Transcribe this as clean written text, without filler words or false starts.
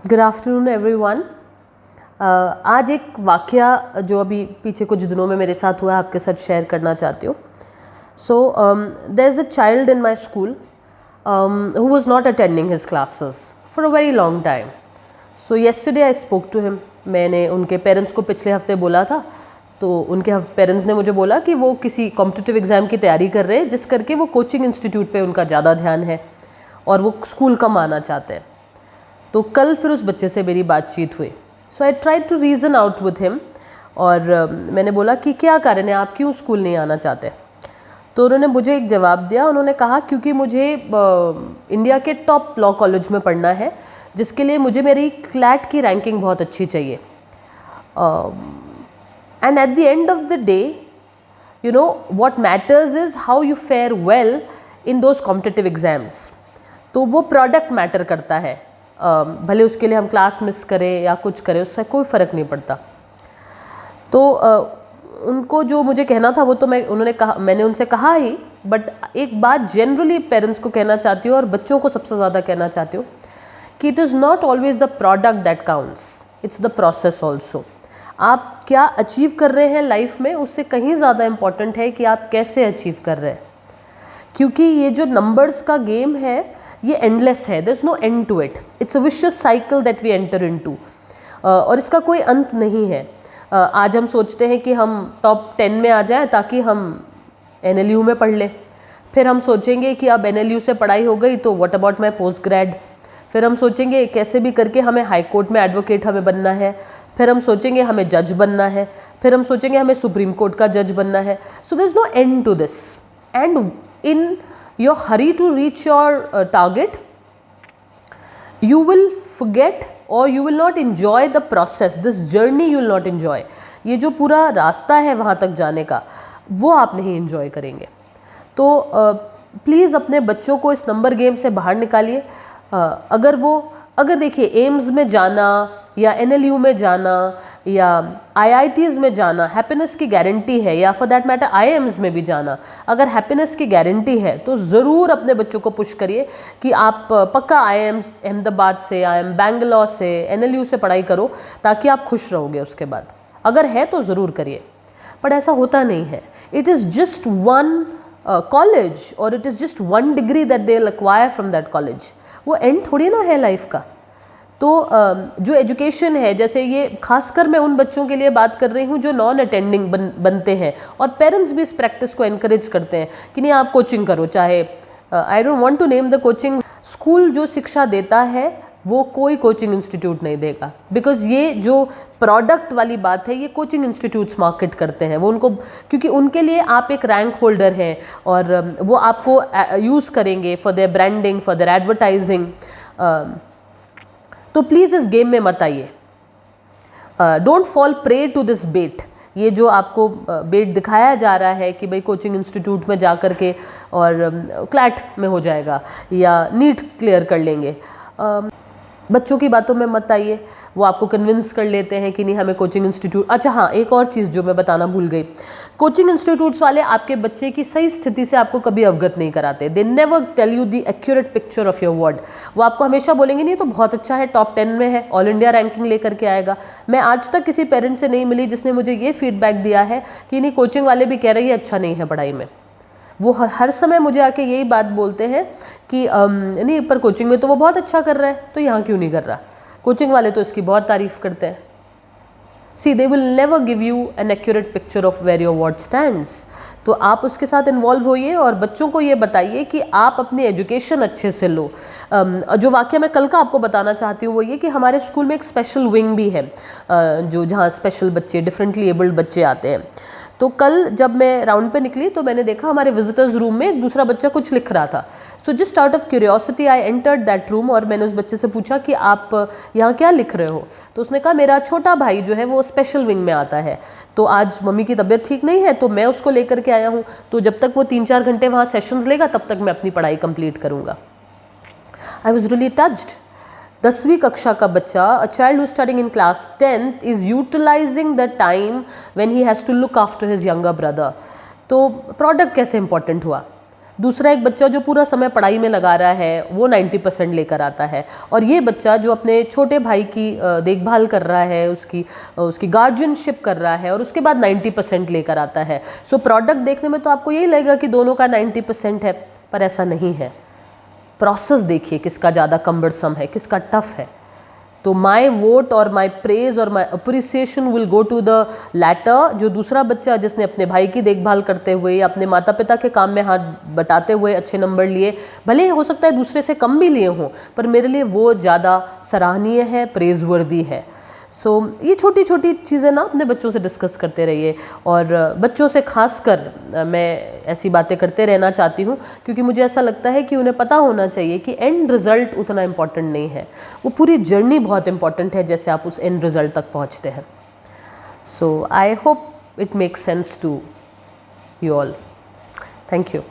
Good afternoon everyone. आज एक वाकया जो अभी पीछे कुछ दिनों में मेरे साथ हुआ है आपके साथ शेयर करना चाहती हूँ। So there is a child in my school who was not attending his classes for a very long time. So yesterday I spoke to him. मैंने उनके पेरेंट्स को पिछले हफ्ते बोला था, तो उनके पेरेंट्स ने मुझे बोला कि वो किसी कॉम्पिटिटिव एग्ज़ाम की तैयारी कर रहे हैं, जिस करके वो कोचिंग इंस्टीट्यूट पे उनका ज़्यादा ध्यान है और वो स्कूल कम आना चाहते हैं। तो कल फिर उस बच्चे से मेरी बातचीत हुई। So I try to reason out with him और मैंने बोला कि क्या कारण है, आप क्यों स्कूल नहीं आना चाहते। तो उन्होंने मुझे एक जवाब दिया। उन्होंने कहा क्योंकि मुझे इंडिया के टॉप लॉ कॉलेज में पढ़ना है, जिसके लिए मुझे मेरी क्लैट की रैंकिंग बहुत अच्छी चाहिए। And at the end of the day you know what matters is how you fair well in those competitive exams. तो वो प्रोडक्ट मैटर करता है। भले उसके लिए हम क्लास मिस करें या कुछ करें, उससे कोई फ़र्क नहीं पड़ता। तो उनको जो मुझे कहना था वो तो मैंने उनसे कहा ही, बट एक बात जनरली पेरेंट्स को कहना चाहती हूँ और बच्चों को सबसे ज़्यादा कहना चाहती हूँ कि it is not always the product that counts, it's the process also. आप क्या अचीव कर रहे हैं लाइफ में, उससे कहीं ज़्यादा इम्पॉर्टेंट है कि आप कैसे अचीव कर रहे हैं। क्योंकि ये जो नंबर्स का गेम है ये एंडलेस है, there is no end to it, it's a vicious cycle that we enter into, और इसका कोई अंत नहीं है। आज हम सोचते हैं कि हम टॉप 10 में आ जाएं ताकि हम NLU में पढ़ लें, फिर हम सोचेंगे कि अब NLU से पढ़ाई हो गई तो what about my post grade, फिर हम सोचेंगे कैसे भी करके हमें हाई कोर्ट में एडवोकेट हमें बनना है, फिर हम सोचेंगे हमें जज बनना है, फिर हम सोचेंगे हमें सुप्रीम कोर्ट का जज बनना है। So there is no end to this, and in your hurry to reach your target, you will forget or you will not enjoy the process, this journey you will not enjoy। ये जो पूरा रास्ता है वहाँ तक जाने का, वो आप नहीं enjoy करेंगे। तो प्लीज़ अपने बच्चों को इस नंबर गेम से बाहर निकालिए। अगर देखिए एम्स में जाना या NLU में जाना या IITs में जाना हैप्पीनेस की गारंटी है, या फॉर दैट मैटर IIMs में भी जाना अगर हैप्पीनेस की गारंटी है, तो ज़रूर अपने बच्चों को पुश करिए कि आप पक्का IIM अहमदाबाद से, IIM बैंगलोर से, NLU से पढ़ाई करो, ताकि आप खुश रहोगे उसके बाद। अगर है तो ज़रूर करिए, पर ऐसा होता नहीं है। It is just one college और it is just one degree that they acquire from that college. वो एंड थोड़ी ना है लाइफ का। तो जो एजुकेशन है, जैसे ये खासकर मैं उन बच्चों के लिए बात कर रही हूँ जो नॉन अटेंडिंग बनते हैं, और पेरेंट्स भी इस प्रैक्टिस को एनकरेज करते हैं कि नहीं आप कोचिंग करो, चाहे I don't want to name the coaching. School जो शिक्षा देता है वो कोई कोचिंग इंस्टीट्यूट नहीं देगा, बिकॉज ये जो प्रोडक्ट वाली बात है ये कोचिंग इंस्टीट्यूट्स मार्केट करते हैं। वो उनको, क्योंकि उनके लिए आप एक रैंक होल्डर हैं और वो आपको यूज़ करेंगे for their branding, for their advertising. तो प्लीज़ इस गेम में मत आइए। Don't fall prey to this bait. ये जो आपको बेट दिखाया जा रहा है कि भाई कोचिंग इंस्टीट्यूट में जा कर के और क्लैट में हो जाएगा या नीट क्लियर कर लेंगे, बच्चों की बातों में मत आइए। वो आपको कन्विंस कर लेते हैं कि नहीं हमें कोचिंग इंस्टीट्यूट। अच्छा हाँ, एक और चीज़ जो मैं बताना भूल गई, कोचिंग इंस्टीट्यूट्स वाले आपके बच्चे की सही स्थिति से आपको कभी अवगत नहीं कराते। They never tell you the accurate picture of your world. वो आपको हमेशा बोलेंगे नहीं तो बहुत अच्छा है, टॉप 10 में है, ऑल इंडिया रैंकिंग लेकर के आएगा। मैं आज तक किसी पेरेंट्स से नहीं मिली जिसने मुझे ये फीडबैक दिया है कि नहीं कोचिंग वाले भी कह रहे हैं अच्छा नहीं है पढ़ाई में। वो हर समय मुझे आके यही बात बोलते हैं कि नहीं पर कोचिंग में तो वो बहुत अच्छा कर रहा है, तो यहाँ क्यों नहीं कर रहा। कोचिंग वाले तो इसकी बहुत तारीफ़ करते हैं। See they will never give you an accurate picture of where your world stands. तो आप उसके साथ इन्वॉल्व होइए और बच्चों को ये बताइए कि आप अपनी एजुकेशन अच्छे से लो। जो वाक़या मैं कल का आपको बताना चाहती हूँ वो ये कि हमारे स्कूल में एक स्पेशल विंग भी है, जो जहाँ स्पेशल बच्चे, डिफरेंटली एबल्ड बच्चे आते हैं। तो कल जब मैं राउंड पे निकली तो मैंने देखा हमारे विजिटर्स रूम में एक दूसरा बच्चा कुछ लिख रहा था। So just out of curiosity I entered that room और मैंने उस बच्चे से पूछा कि आप यहाँ क्या लिख रहे हो। तो उसने कहा मेरा छोटा भाई जो है वो स्पेशल विंग में आता है, तो आज मम्मी की तबीयत ठीक नहीं है तो मैं उसको लेकर के आया हूँ, तो जब तक वो 3-4 घंटे वहाँ सेशंस लेगा तब तक मैं अपनी पढ़ाई कंप्लीट करूँगा। I was really touched. 10वीं कक्षा का बच्चा, a child who studying in class 10th is utilising the time when he has to look after his younger brother. तो प्रोडक्ट कैसे इंपॉर्टेंट हुआ। दूसरा एक बच्चा जो पूरा समय पढ़ाई में लगा रहा है वो 90% लेकर आता है, और ये बच्चा जो अपने छोटे भाई की देखभाल कर रहा है, उसकी गार्जियनशिप कर रहा है और उसके बाद 90% लेकर आता है। सो प्रोडक्ट देखने में तो आपको यही लगेगा कि दोनों का 90% है, पर ऐसा नहीं है। प्रोसेस देखिए किसका ज़्यादा कम्बरसम है, किसका टफ है। तो माई वोट और माई प्रेज और my appreciation will go to the latter, जो दूसरा बच्चा जिसने अपने भाई की देखभाल करते हुए या अपने माता पिता के काम में हाथ बटाते हुए अच्छे नंबर लिए, भले ही हो सकता है दूसरे से कम भी लिए हों, पर मेरे लिए वो ज़्यादा सराहनीय है, प्रेजवर्दी है। सो ये छोटी छोटी चीज़ें ना अपने बच्चों से डिस्कस करते रहिए, और बच्चों से खासकर मैं ऐसी बातें करते रहना चाहती हूँ, क्योंकि मुझे ऐसा लगता है कि उन्हें पता होना चाहिए कि एंड रिज़ल्ट उतना इम्पॉर्टेंट नहीं है, वो पूरी जर्नी बहुत इम्पॉर्टेंट है जैसे आप उस एंड रिज़ल्ट तक पहुँचते हैं। So I hope it makes sense to you all. Thank you.